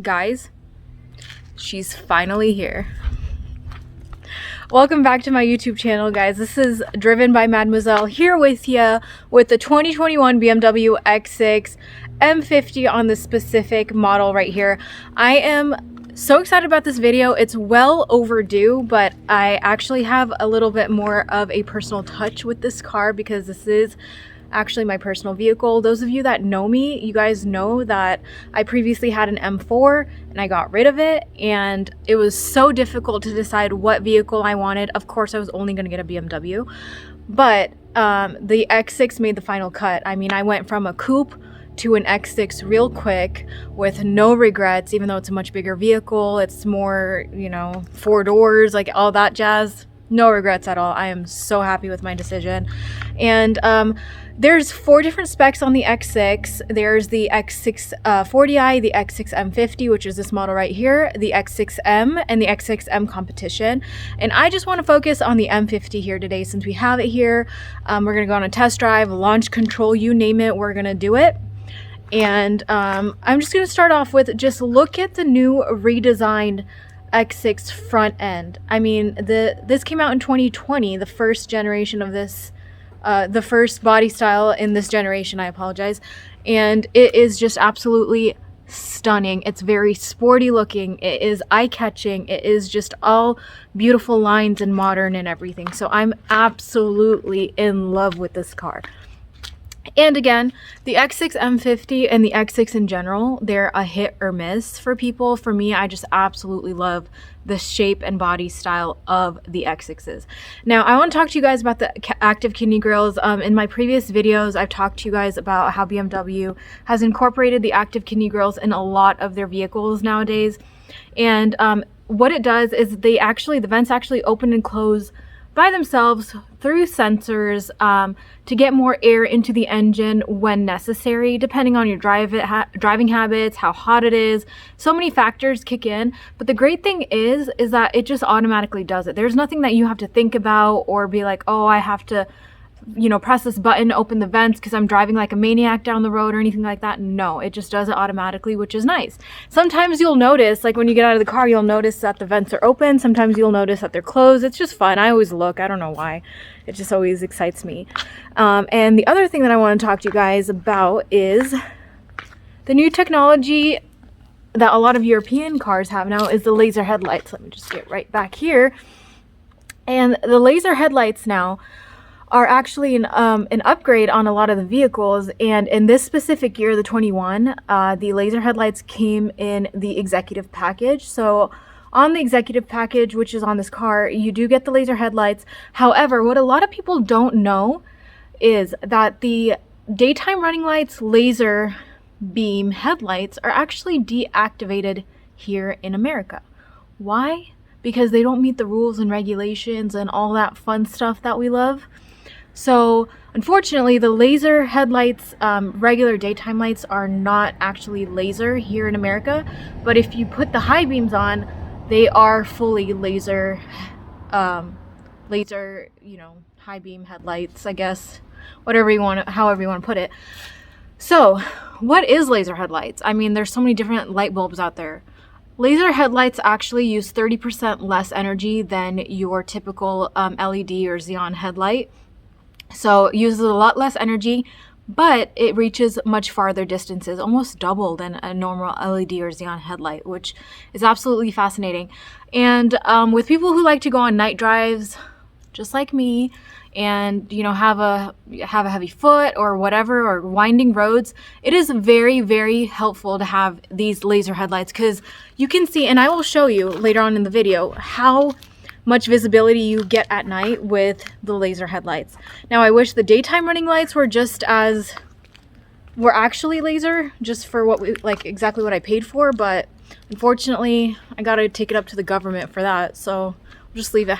Guys, she's finally here. Welcome back to my YouTube channel, guys. This is Driven by Mademoiselle here with you with the 2021 BMW X6 M50 on the specific model right here. I am so excited about this video. It's well overdue, but I actually have a little bit more of a personal touch with this car because this is actually my personal vehicle. Those of you that know me, you guys know that I previously had an M4 and I got rid of it, and it was so difficult to decide what vehicle I wanted. Of course, I was only going to get a BMW, but the X6 made the final cut. I mean, I went from a coupe to an X6 real quick with no regrets, even though it's a much bigger vehicle. It's more, you know, 4 doors, like all that jazz. No regrets at all. I am so happy with my decision. And there's 4 different specs on the X6. There's the X6 40i, the X6 M50, which is this model right here, the X6M, and the X6M Competition. And I just want to focus on the M50 here today since we have it here. We're going to go on a test drive, launch control, you name it, we're going to do it. And I'm just going to start off with just look at the new redesigned X6 front end. I mean, this came out in 2020, the first generation of this, the first body style in this generation, I apologize. And it is just absolutely stunning. It's very sporty looking. It is eye-catching. It is just all beautiful lines and modern and everything. So I'm absolutely in love with this car. And again, the X6 M50 and the X6 in general, they're a hit or miss for people. For me, I just absolutely love the shape and body style of the X6s. Now, I want to talk to you guys about the active kidney grills. In my previous videos, I've talked to you guys about how BMW has incorporated the active kidney grills in a lot of their vehicles nowadays. And what it does is the vents actually open and close by themselves through sensors to get more air into the engine when necessary, depending on your driving habits, how hot it is. So many factors kick in, but the great thing is that it just automatically does it. There's nothing that you have to think about or be like, oh, I have to, you know, press this button to open the vents because I'm driving like a maniac down the road or anything like that. No, it just does it automatically, which is nice. Sometimes you'll notice, like when you get out of the car, you'll notice that the vents are open. Sometimes you'll notice that they're closed. It's just fun. I always look. I don't know why. It just always excites me. And the other thing that I want to talk to you guys about is the new technology that a lot of European cars have now is the laser headlights. Let me just get right back here. And the laser headlights now are actually an upgrade on a lot of the vehicles, and in this specific year, the 21, the laser headlights came in the executive package. So on the executive package, which is on this car, you do get the laser headlights. However, what a lot of people don't know is that the daytime running lights laser beam headlights are actually deactivated here in America. Why? Because they don't meet the rules and regulations and all that fun stuff that we love. So unfortunately, the laser headlights, regular daytime lights, are not actually laser here in America. But if you put the high beams on, they are fully laser, you know, high beam headlights, I guess, whatever you want, however you want to put it. So what is laser headlights? I mean, there's so many different light bulbs out there. Laser headlights actually use 30% less energy than your typical LED or xenon headlight. So it uses a lot less energy, but it reaches much farther distances, almost double than a normal LED or xenon headlight, which is absolutely fascinating. And with people who like to go on night drives, just like me, and you know have a heavy foot or whatever, or winding roads, it is very, very helpful to have these laser headlights because you can see, and I will show you later on in the video, how much visibility you get at night with the laser headlights. Now, I wish the daytime running lights were actually laser, just for what exactly what I paid for, but unfortunately, I gotta take it up to the government for that, so we'll just leave it.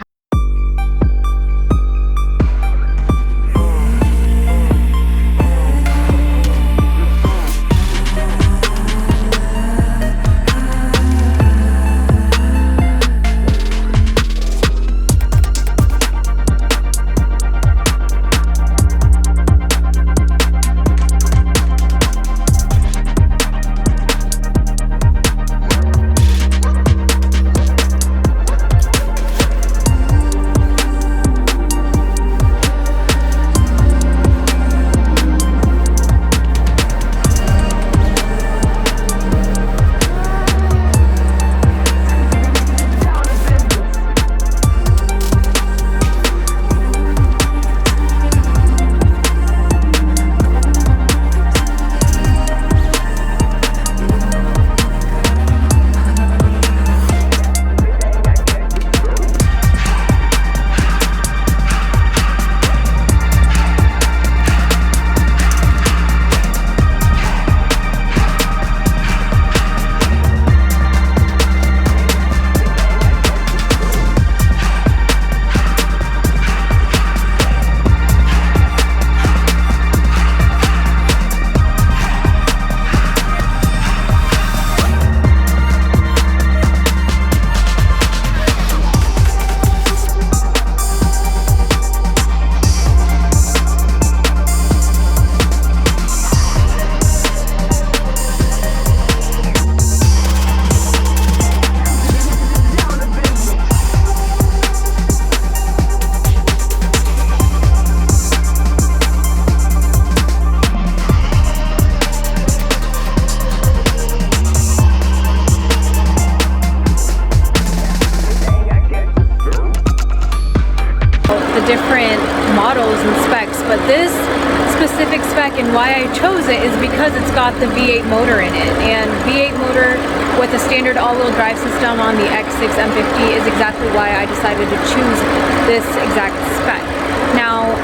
specific spec and why I chose it is because it's got the V8 motor in it, and V8 motor with a standard all-wheel drive system on the X6 M50 is exactly why I decided to choose this exact spec. Now,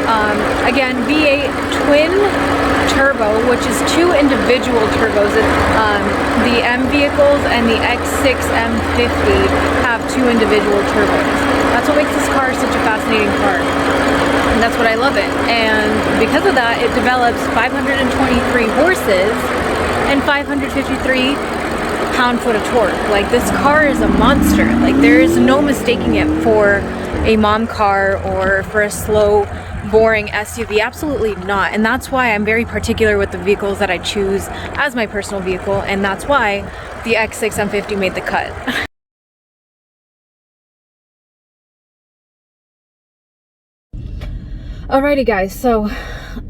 again, V8 twin turbo, which is two individual turbos. The M vehicles and the X6 M50 have two individual turbos. That's what makes this car such a fascinating car. And that's what I love it. And because of that, it develops 523 horses and 553 pound-foot of torque. Like, this car is a monster. Like, there is no mistaking it for a mom car or for a slow, boring SUV. Absolutely not. And that's why I'm very particular with the vehicles that I choose as my personal vehicle, and that's why the X6 M50 made the cut. Alrighty guys, so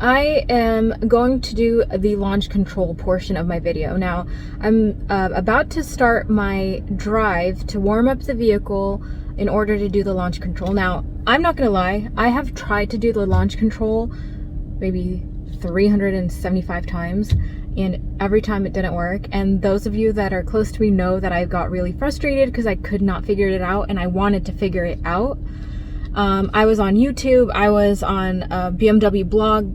I am going to do the launch control portion of my video. Now, I'm about to start my drive to warm up the vehicle in order to do the launch control. Now, I'm not gonna lie, I have tried to do the launch control maybe 375 times, and every time it didn't work. And those of you that are close to me know that I got really frustrated because I could not figure it out, and I wanted to figure it out. I was on YouTube, I was on a BMW blog,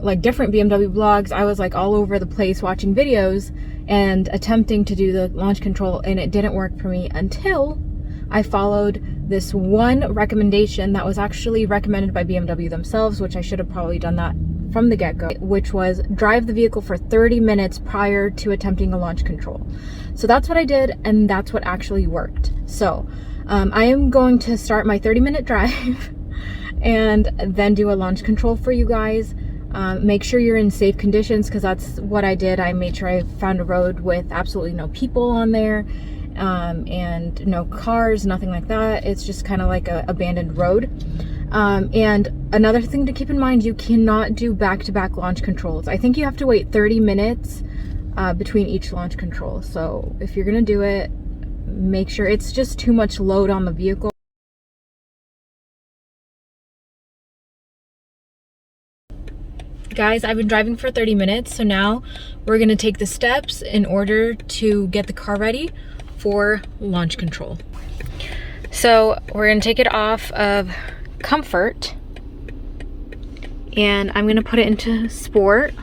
like different BMW blogs. I was like all over the place watching videos and attempting to do the launch control, and it didn't work for me until I followed this one recommendation that was actually recommended by BMW themselves, which I should have probably done that from the get-go, which was drive the vehicle for 30 minutes prior to attempting a launch control. So that's what I did, and that's what actually worked. So I am going to start my 30-minute drive and then do a launch control for you guys. Make sure you're in safe conditions, because that's what I did. I made sure I found a road with absolutely no people on there, and no cars, nothing like that. It's just kind of like a abandoned road. And another thing to keep in mind, you cannot do back-to-back launch controls. I think you have to wait 30 minutes between each launch control. So if you're gonna do it, make sure it's just too much load on the vehicle. Guys, I've been driving for 30 minutes, so now we're gonna take the steps in order to get the car ready for launch control. So we're gonna take it off of comfort, and I'm gonna put it into sport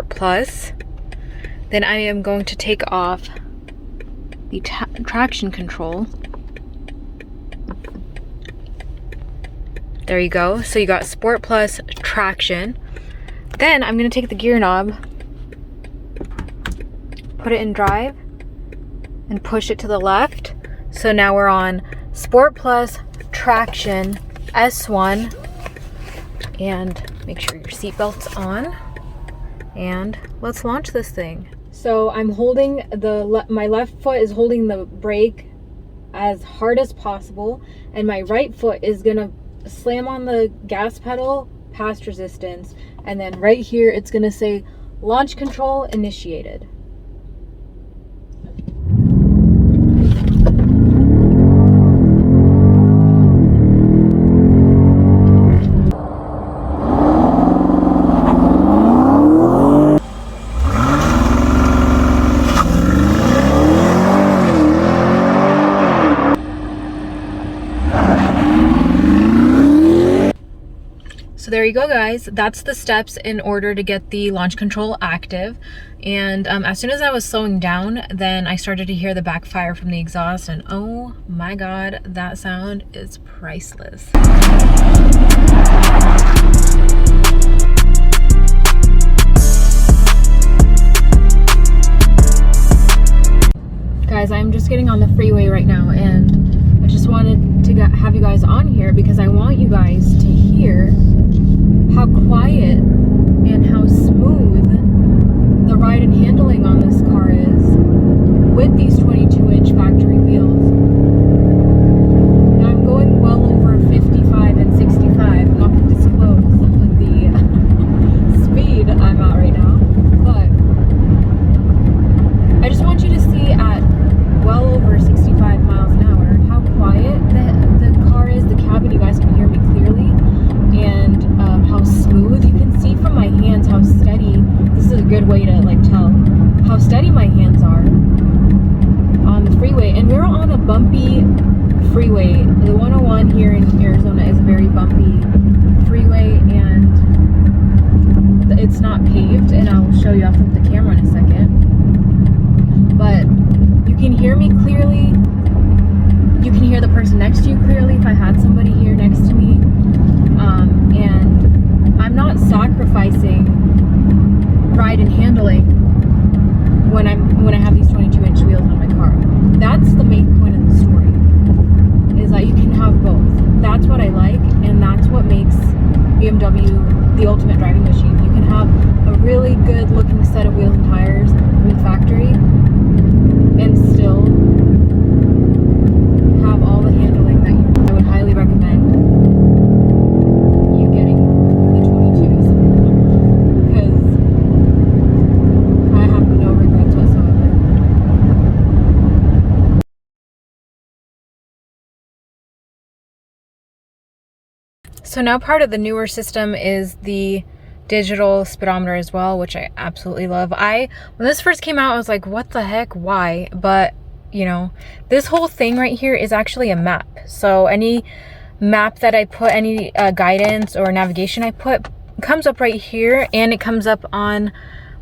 plus. Then I am going to take off the traction control. There you go. So you got sport plus traction. Then I'm gonna take the gear knob, put it in drive, and push it to the left. So now we're on sport plus traction S1, and make sure your seatbelt's on, and let's launch this thing. So I'm holding my left foot is holding the brake as hard as possible, and my right foot is gonna slam on the gas pedal past resistance, and then right here it's gonna say launch control initiated. So there you go, guys. That's the steps in order to get the launch control active. And as soon as I was slowing down, then I started to hear the backfire from the exhaust, and oh my god, that sound is priceless. Guys, I'm just getting on the freeway right now, and I just wanted to have you guys on here because I want you guys to hear how quiet and how smooth the ride and handling on this car is with these 22-inch factory wheels. Now I'm going well over 55 and 65. I'm not going to disclose the speed I'm at right now, but I just want you to see at well over 65 miles an hour how quiet the car is, the cabin. You guys can hear me clearly, and good way to like tell how steady my hands are on the freeway. And we're on a bumpy freeway. The 101 here in Arizona is a very bumpy freeway, and it's not paved, and I'll show you, I'll flip the camera in a second. But you can hear me clearly. You can hear the person next to you clearly if I had somebody here next to me. And I'm not sacrificing ride and handling when I have these 22-inch wheels on my car. That's the main point of the story, is that you can have both. That's what I like, and that's what makes BMW the ultimate driving machine. You can have a really good looking set of wheels and tires from the factory and still have all the handling that I would highly recommend you getting the 22s, because I have no regrets whatsoever. So now part of the newer system is the digital speedometer as well, which I absolutely love. When this first came out, I was like, what the heck, why? But you know, this whole thing right here is actually a map. So any map that I put, any guidance or navigation I put, comes up right here, and it comes up on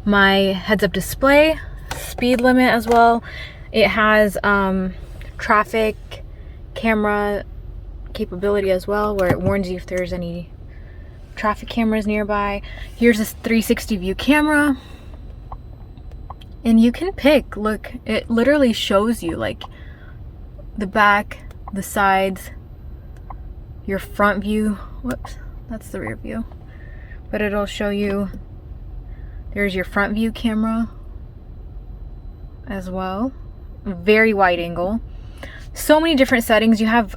my heads-up display, speed limit as well. It has traffic camera capability as well, where it warns you if there's any traffic cameras nearby. Here's this 360 view camera, and you can pick, look, it literally shows you like the back, the sides, your front view. Whoops, that's the rear view, but it'll show you, there's your front view camera as well, very wide angle. So many different settings. You have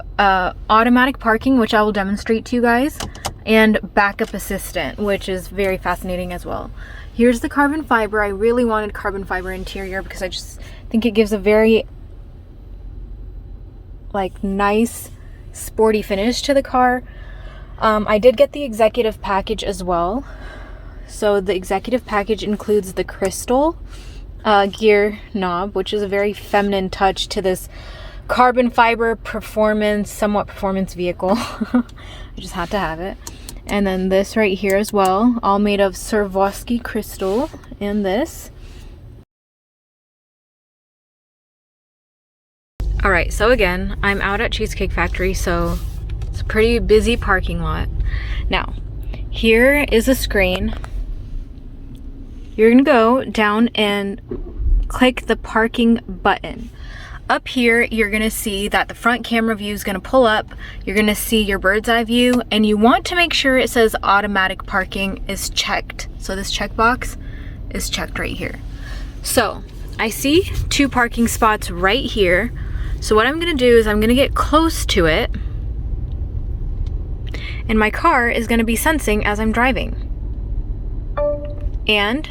automatic parking, which I will demonstrate to you guys, and backup assistant, which is very fascinating as well. Here's the carbon fiber. I really wanted carbon fiber interior because I just think it gives a very like nice sporty finish to the car. I did get the executive package as well. So the executive package includes the crystal gear knob, which is a very feminine touch to this carbon fiber performance, somewhat performance vehicle. I just had to have it. And then this right here as well, all made of Swarovski crystal, and this. All right, so again, I'm out at Cheesecake Factory, so it's a pretty busy parking lot. Now, here is a screen. You're gonna go down and click the parking button. Up here, you're gonna see that the front camera view is gonna pull up. You're gonna see your bird's eye view, and you want to make sure it says automatic parking is checked. So this checkbox is checked right here. So I see 2 parking spots right here. So what I'm gonna do is I'm gonna get close to it, and my car is gonna be sensing as I'm driving. And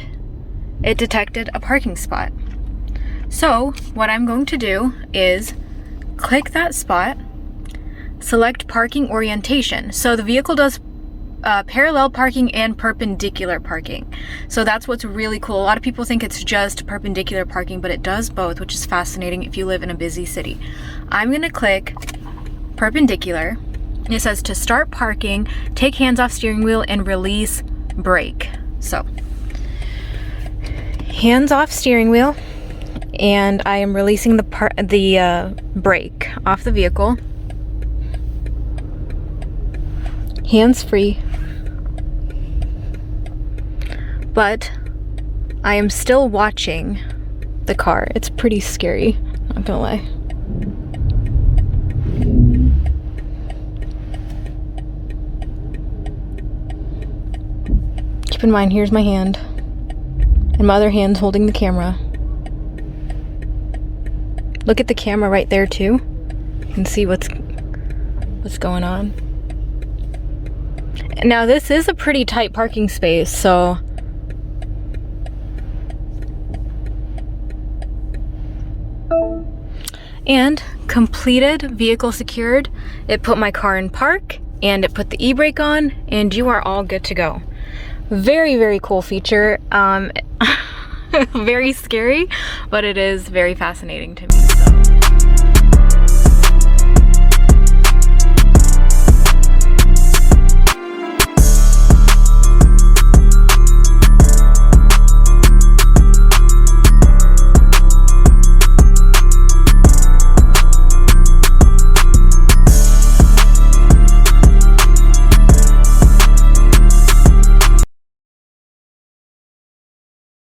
it detected a parking spot. So what I'm going to do is click that spot, select parking orientation. So the vehicle does parallel parking and perpendicular parking. So that's what's really cool. A lot of people think it's just perpendicular parking, but it does both, which is fascinating if you live in a busy city. I'm gonna click perpendicular. It says to start parking, take hands off steering wheel and release brake. So hands off steering wheel, and I am releasing the brake off the vehicle. Hands free. But I am still watching the car. It's pretty scary, not gonna lie. Keep in mind, here's my hand, and my other hand's holding the camera. Look at the camera right there too, and see what's going on. Now this is a pretty tight parking space, so and completed, vehicle secured. It put my car in park, and it put the e-brake on, and you are all good to go. Very, very cool feature. Very scary, but it is very fascinating to me.